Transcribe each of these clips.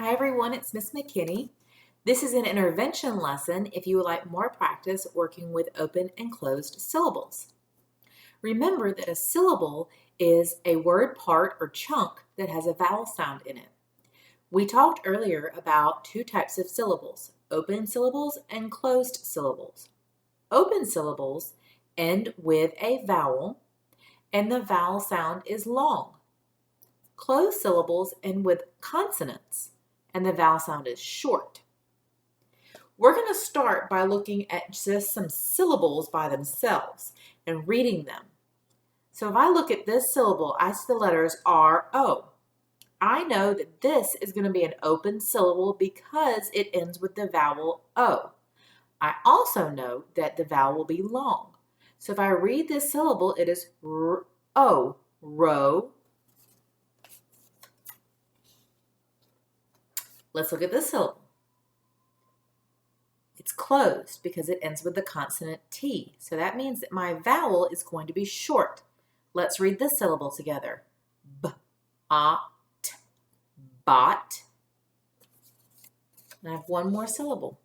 Hi everyone, it's Miss McKinney. This is an intervention lesson if you would like more practice working with open and closed syllables. Remember that a syllable is a word part or chunk that has a vowel sound in it. We talked earlier about two types of syllables, open syllables and closed syllables. Open syllables end with a vowel and the vowel sound is long. Closed syllables end with consonants and the vowel sound is short. We're going to start by looking at just some syllables by themselves and reading them. So if I look at this syllable, I see the letters R-O. I know that this is going to be an open syllable because it ends with the vowel O. I also know that the vowel will be long. So if I read this syllable, it is R-O, row. Let's look at this syllable. It's closed because it ends with the consonant T. So that means that my vowel is going to be short. Let's read this syllable together. B-a-t, bot. And I have one more syllable.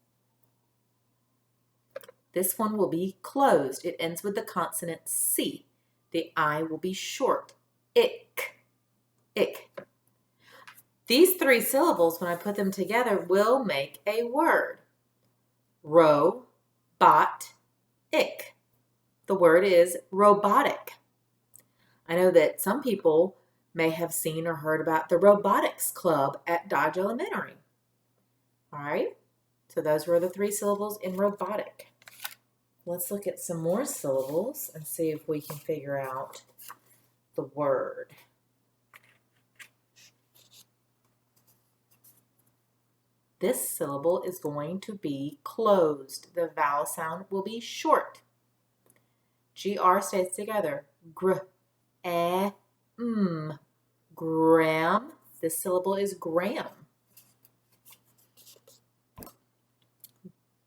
This one will be closed. It ends with the consonant C. The I will be short. Ick, ick. These three syllables, when I put them together, will make a word. Row, bot, ick. The word is robotic. I know that some people may have seen or heard about the robotics club at Dodge Elementary. All right, so those were the three syllables in robotic. Let's look at some more syllables and see if we can figure out the word. This syllable is going to be closed. The vowel sound will be short. GR stays together. Gr, gram. This syllable is gram.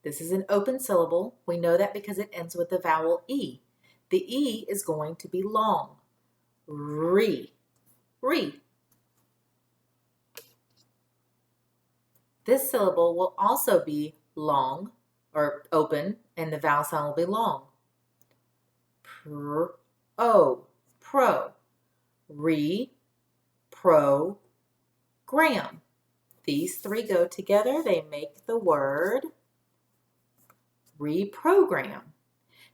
This is an open syllable. We know that because it ends with the vowel E. The E is going to be long. Re, re. This syllable will also be long or open, and the vowel sound will be long. Pro, pro. Re, pro, gram. These three go together. They make the word reprogram.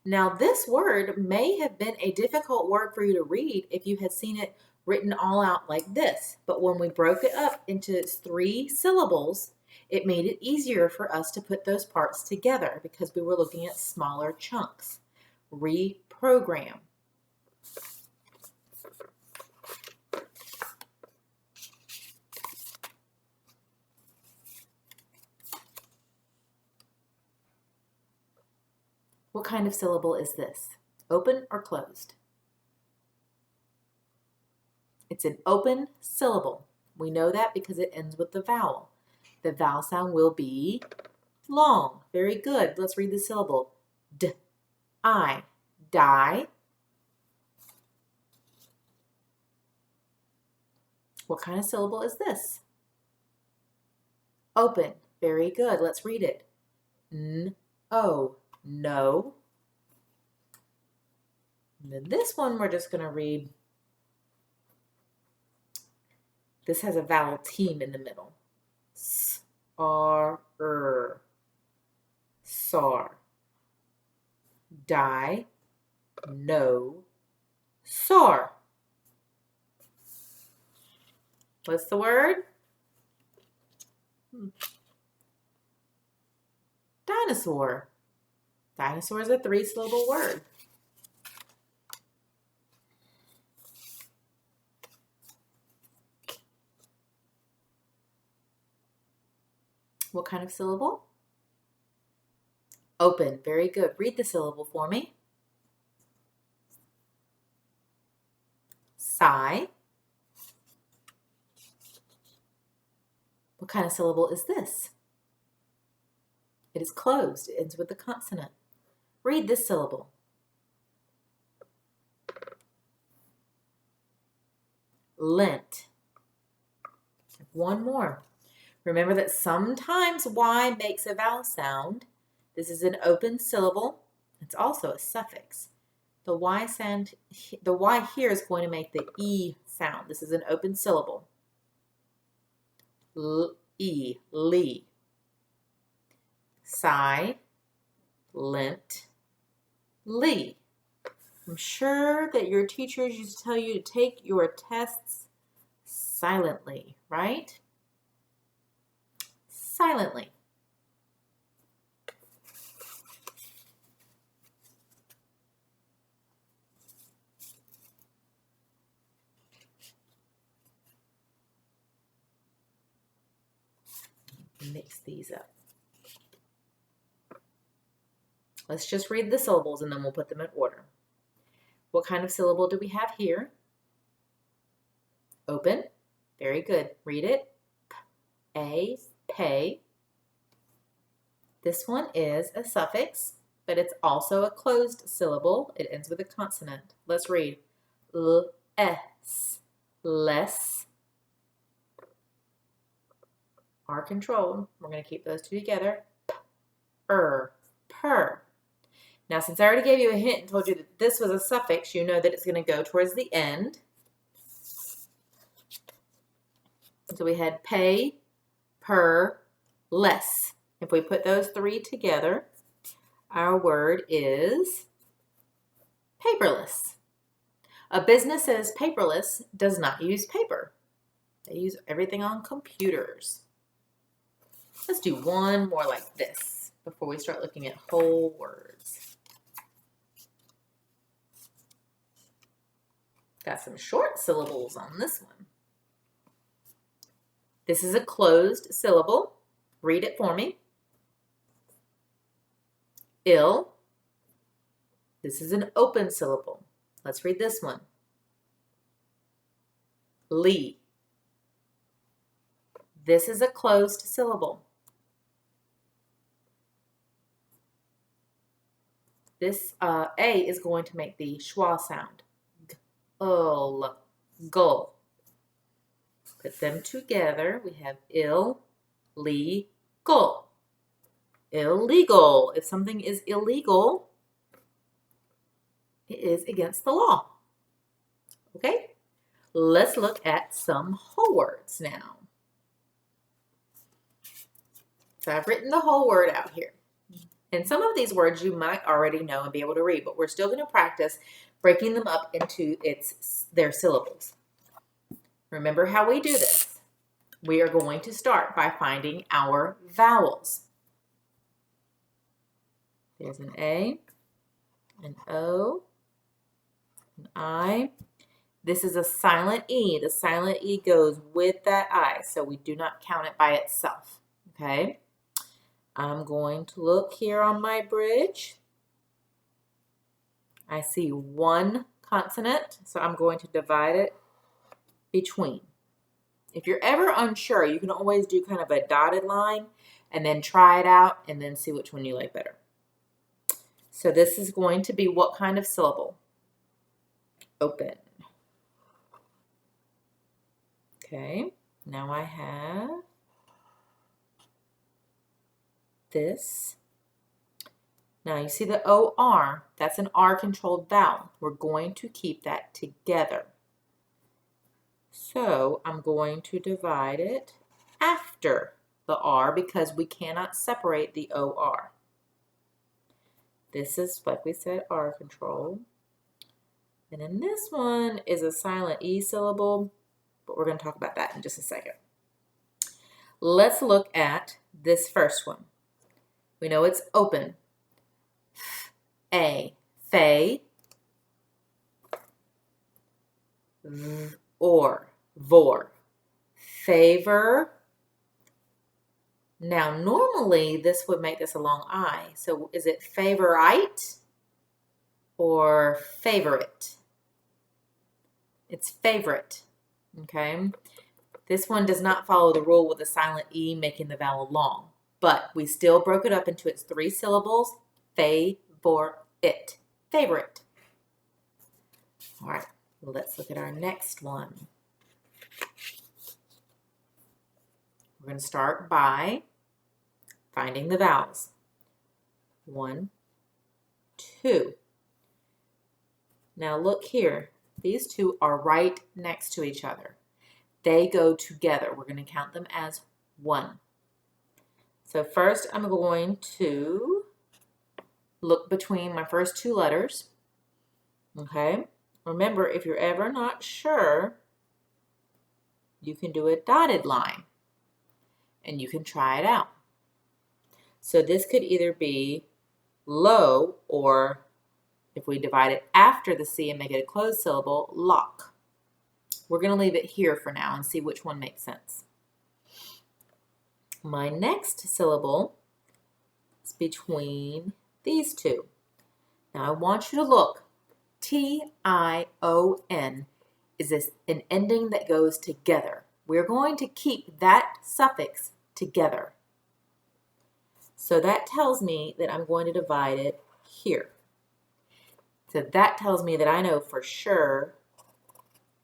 Now, this word may have been a difficult word for you to read if you had seen it written all out like this. But when we broke it up into three syllables, it made it easier for us to put those parts together because we were looking at smaller chunks. Reprogram. What kind of syllable is this? Open or closed? It's an open syllable. We know that because it ends with the vowel. The vowel sound will be long. Very good. Let's read the syllable. D-I, die. What kind of syllable is this? Open. Very good. Let's read it. N-O, no. And then this one we're just going to read. This has a vowel team in the middle. S-R-R. Sar. Die. No. Sar. What's the word? Dinosaur. Dinosaur is a three-syllable word. What kind of syllable? Open. Very good. Read the syllable for me. Sigh. What kind of syllable is this? It is closed. It ends with the consonant. Read this syllable. Lint. One more. Remember that sometimes Y makes a vowel sound. This is an open syllable. It's also a suffix. The Y here is going to make the E sound. This is an open syllable. E, lee. Silent, lee. I'm sure that your teachers used to tell you to take your tests silently, right? Silently. Mix these up. Let's just read the syllables and then we'll put them in order. What kind of syllable do we have here? Open. Very good. Read it. A, pay. This one is a suffix, but it's also a closed syllable. It ends with a consonant. Let's read. Less. R controlled. We're going to keep those two together. Per. Now, since I already gave you a hint and told you that this was a suffix, you know that it's going to go towards the end. So we had pay, per, less. If we put those three together, our word is paperless. A business that is paperless does not use paper. They use everything on computers. Let's do one more like this before we start looking at whole words. Got some short syllables on this one. This is a closed syllable. Read it for me. Ill. This is an open syllable. Let's read this one. Lee. This is a closed syllable. This A is going to make the schwa sound. Gull. Put them together. We have illegal. Illegal. If something is illegal, it is against the law. Okay? Let's look at some whole words now. So I've written the whole word out here. And some of these words you might already know and be able to read, but we're still going to practice breaking them up into their syllables. Remember how we do this. We are going to start by finding our vowels. There's an A, an O, an I. This is a silent E. The silent E goes with that I, so we do not count it by itself. Okay? I'm going to look here on my bridge. I see one consonant, so I'm going to divide it between. If you're ever unsure, you can always do kind of a dotted line and then try it out and then see which one you like better. So this is going to be what kind of syllable? Open. Okay, now I have this. Now you see the OR, that's an R-controlled vowel. We're going to keep that together. So I'm going to divide it after the R because we cannot separate the OR. This is, like we said, R-controlled. And then this one is a silent E syllable, but we're going to talk about that in just a second. Let's look at this first one. We know it's open. Fay, or, vor, favor. Now, normally this would make this a long I. So is it favorite or favorite? It's favorite, okay? This one does not follow the rule with the silent E making the vowel long, but we still broke it up into its three syllables, favorite, favorite. All right, let's look at our next one. We're going to start by finding the vowels. 1, 2. Now look here. These two are right next to each other. They go together. We're going to count them as 1. So first I'm going to look between my first 2 letters. Okay? Remember, if you're ever not sure, you can do a dotted line and you can try it out. So this could either be low, or if we divide it after the C and make it a closed syllable, lock. We're going to leave it here for now and see which one makes sense. My next syllable is between these two. Now I want you to look. T-I-O-N is an ending that goes together. We're going to keep that suffix together. So that tells me that I'm going to divide it here. So that tells me that I know for sure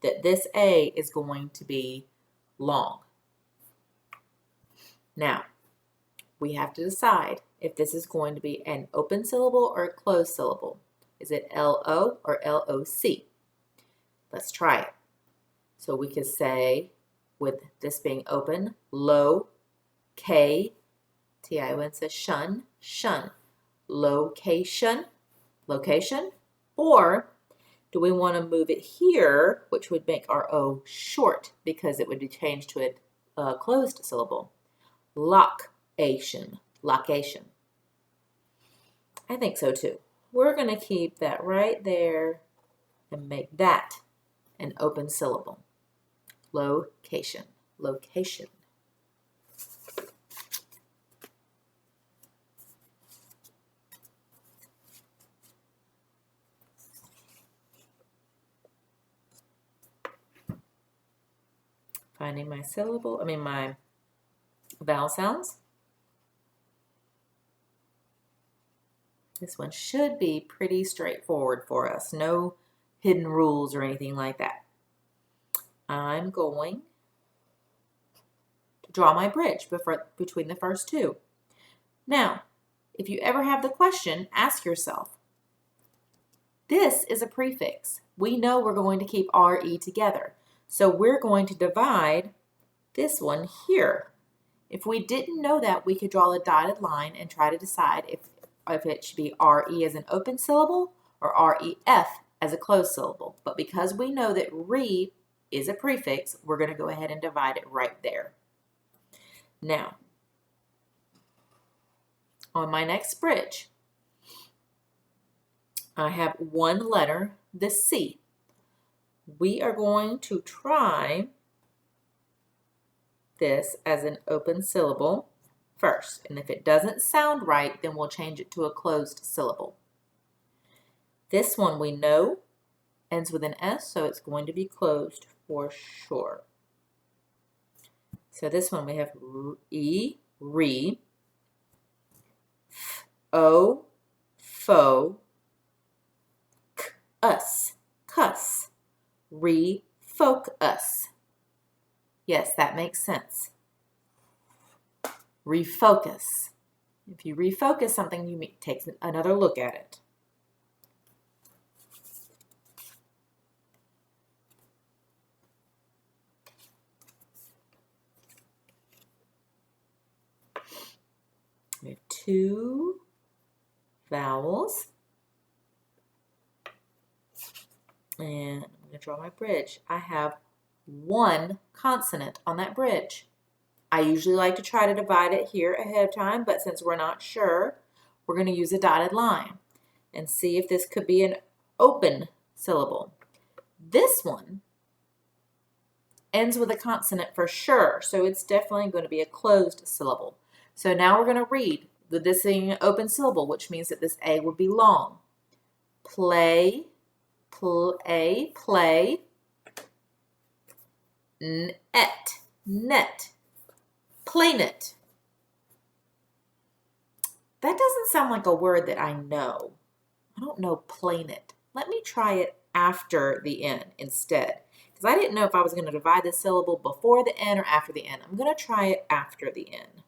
that this A is going to be long. Now, we have to decide if this is going to be an open syllable or a closed syllable. Is it L-O or L-O-C? Let's try it. So we could say, with this being open, low, K, T-I-O-N says shun, shun. Location, location. Or do we want to move it here, which would make our O short because it would be changed to a closed syllable? Location, location. I think so too. We're going to keep that right there and make that an open syllable. Location, location. Finding my my vowel sounds. This one should be pretty straightforward for us. No hidden rules or anything like that. I'm going to draw my bridge between the first 2. Now, if you ever have the question, ask yourself, this is a prefix. We know we're going to keep RE together. So we're going to divide this one here. If we didn't know that, we could draw a dotted line and try to decide if it should be RE as an open syllable or REF as a closed syllable. But because we know that re is a prefix, we're going to go ahead and divide it right there. Now, on my next bridge, I have one letter, the C. We are going to try this as an open syllable first. And if it doesn't sound right, then we'll change it to a closed syllable. This one we know ends with an S, so it's going to be closed for sure. So this one we have E, re, O, fo, k, us, cuss, refocus. Yes, that makes sense. Refocus. If you refocus something, you take another look at it. We have 2 vowels. And I'm going to draw my bridge. I have 1 consonant on that bridge. I usually like to try to divide it here ahead of time, but since we're not sure, we're going to use a dotted line and see if this could be an open syllable. This one ends with a consonant for sure, so it's definitely going to be a closed syllable. So now we're going to read this being an open syllable, which means that this A would be long. Play, play, play. Net, net, planet. That doesn't sound like a word that I know. I don't know planet. Let me try it after the N instead. because I didn't know if I was going to divide the syllable before the N or after the N. I'm going to try it after the N,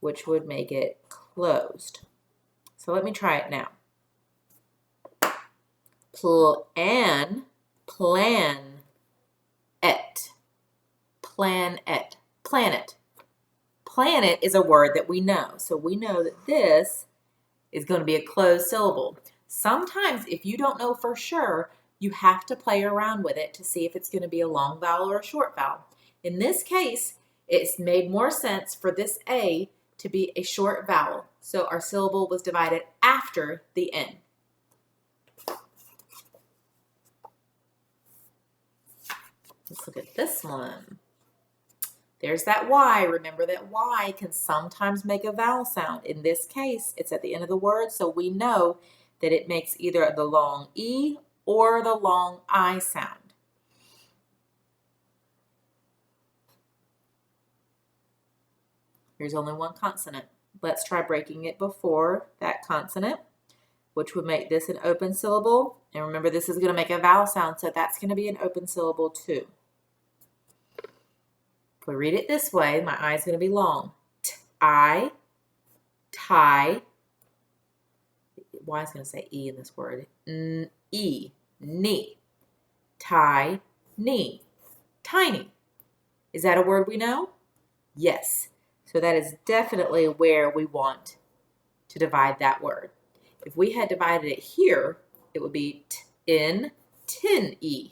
which would make it closed. So let me try it now. Plan, et, planet. Planet is a word that we know. So we know that this is going to be a closed syllable. Sometimes if you don't know for sure, you have to play around with it to see if it's going to be a long vowel or a short vowel. In this case, it's made more sense for this A to be a short vowel. So our syllable was divided after the N. Let's look at this one. There's that Y. Remember that Y can sometimes make a vowel sound. In this case, it's at the end of the word, so we know that it makes either the long E or the long I sound. Here's only one consonant. Let's try breaking it before that consonant, which would make this an open syllable. And remember, this is going to make a vowel sound, so that's going to be an open syllable too. If we read it this way, my I is going to be long. I, tie. Y is going to say E in this word. E, knee. Tie, knee. Tiny. Is that a word we know? Yes. So that is definitely where we want to divide that word. If we had divided it here, it would be tin, e,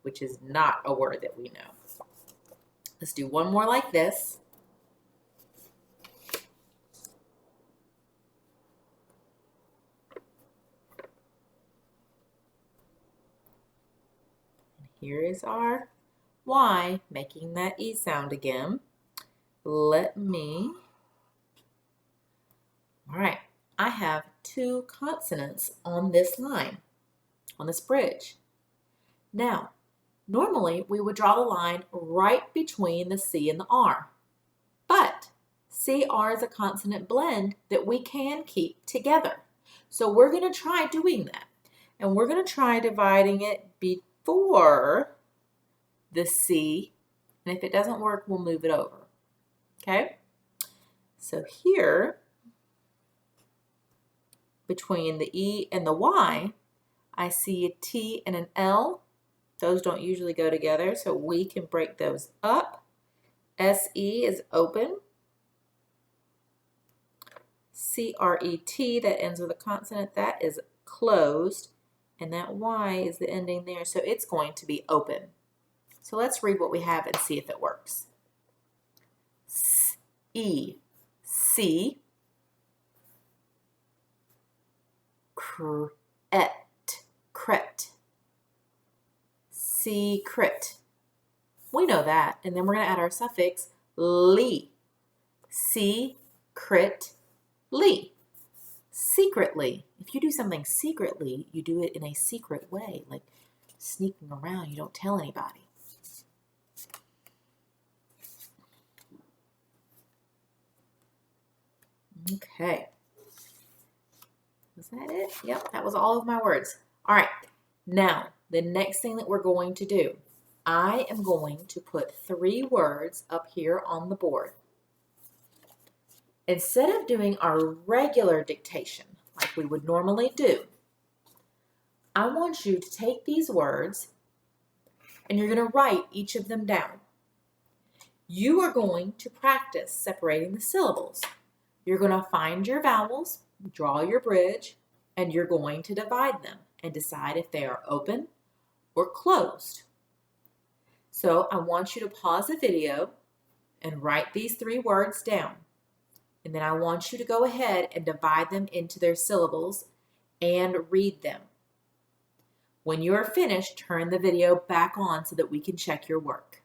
which is not a word that we know. Let's do one more like this. And here is our Y making that E sound again. All right, I have two consonants on this line, on this bridge. Now, normally we would draw the line right between the C and the R, but CR is a consonant blend that we can keep together. So we're going to try doing that, and we're going to try dividing it before the C, and if it doesn't work, we'll move it over. Okay? So here, between the E and the Y, I see a T and an L. Those don't usually go together, so we can break those up. SE is open. CRET, that ends with a consonant, that is closed. And that Y is the ending there, so it's going to be open. So let's read what we have and see if it works. E, C, cret, secret. We know that, and then we're going to add our suffix ly. Secretly. Secretly. If you do something secretly, you do it in a secret way, like sneaking around. You don't tell anybody. Okay. Was that it? Yep, that was all of my words. All right. Now, the next thing that we're going to do, I am going to put 3 words up here on the board. Instead of doing our regular dictation, like we would normally do, I want you to take these words and you're going to write each of them down. You are going to practice separating the syllables. You're going to find your vowels, draw your bridge, and you're going to divide them and decide if they are open or closed. So I want you to pause the video and write these 3 words down. And then I want you to go ahead and divide them into their syllables and read them. When you are finished, turn the video back on so that we can check your work.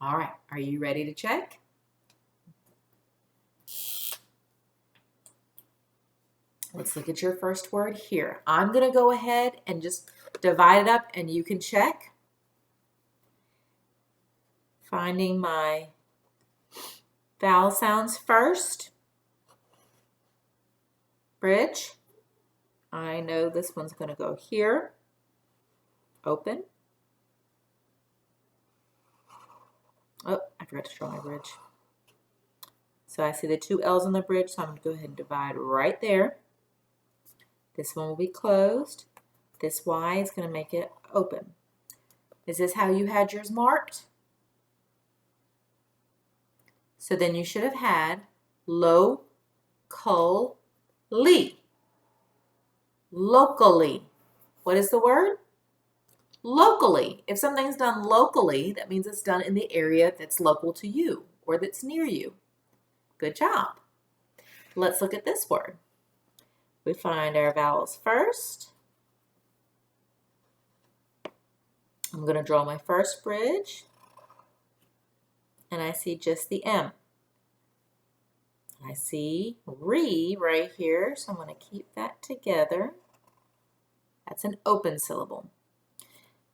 All right, are you ready to check? Let's look at your first word here. I'm going to go ahead and just divide it up and you can check. Finding my vowel sounds first. Bridge. I know this one's going to go here. Open. Oh, I forgot to draw my bridge. So I see the two L's on the bridge, so I'm going to go ahead and divide right there. This one will be closed. This Y is going to make it open. Is this how you had yours marked? So then you should have had locally. Locally. What is the word? Locally. If something's done locally, that means it's done in the area that's local to you or that's near you. Good job. Let's look at this word. We find our vowels first. I'm going to draw my first bridge, and I see just the M. I see re right here, so I'm going to keep that together. That's an open syllable.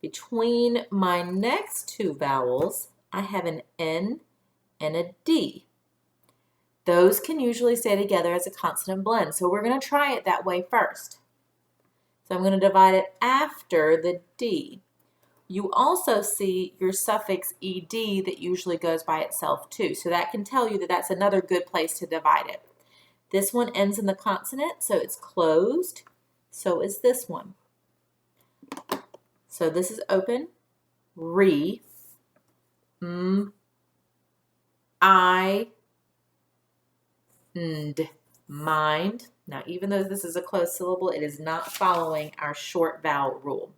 Between my next two vowels, I have an N and a D. Those can usually stay together as a consonant blend, so we're going to try it that way first. So I'm going to divide it after the D. You also see your suffix ed that usually goes by itself too, so that can tell you that that's another good place to divide it. This one ends in the consonant, so it's closed. So is this one. So this is open. Re, I, nd, mind. Now, even though this is a closed syllable, it is not following our short vowel rule.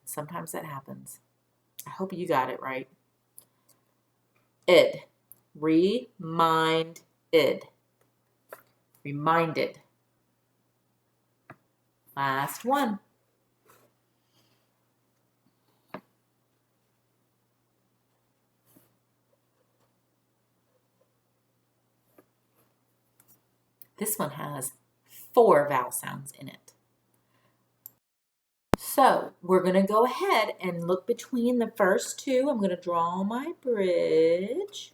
Sometimes that happens. I hope you got it right. Id. Remind id. Reminded. Last one. This one has 4 vowel sounds in it. So we're going to go ahead and look between the first two. I'm going to draw my bridge.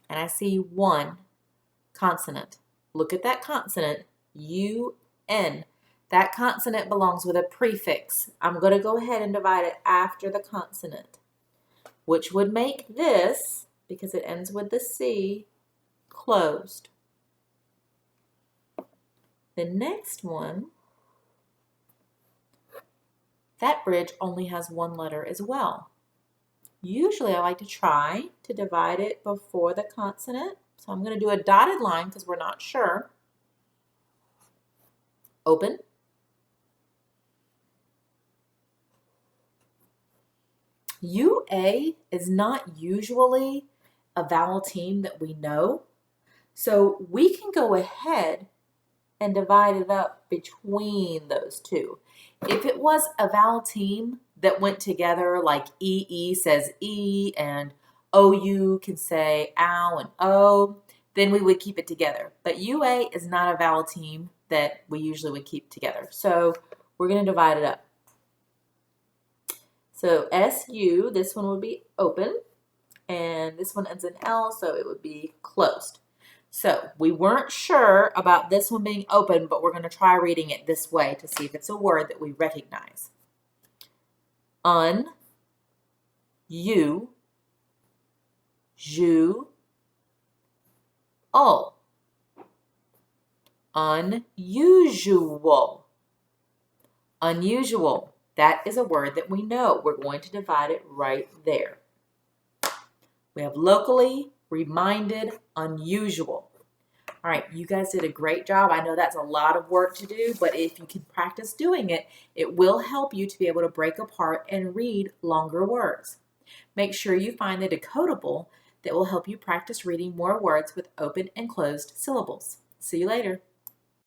And I see one consonant. Look at that consonant, U-N. That consonant belongs with a prefix. I'm going to go ahead and divide it after the consonant, which would make this, because it ends with the C, closed. The next one, that bridge only has one letter as well. Usually I like to try to divide it before the consonant. So I'm going to do a dotted line because we're not sure. Open. UA is not usually a vowel team that we know. So we can go ahead and divide it up between those two. If it was a vowel team that went together, like EE says E and OU can say ow and O, then we would keep it together. But UA is not a vowel team that we usually would keep together. So we're going to divide it up. So SU, this one would be open, and this one ends in L, so it would be closed. So we weren't sure about this one being open, but we're going to try reading it this way to see if it's a word that we recognize. Un, you, ju, ul. Unusual. Unusual. That is a word that we know. We're going to divide it right there. We have locally, reminded, unusual. All right, you guys did a great job. I know that's a lot of work to do, but if you can practice doing it, it will help you to be able to break apart and read longer words. Make sure you find the decodable that will help you practice reading more words with open and closed syllables. See you later.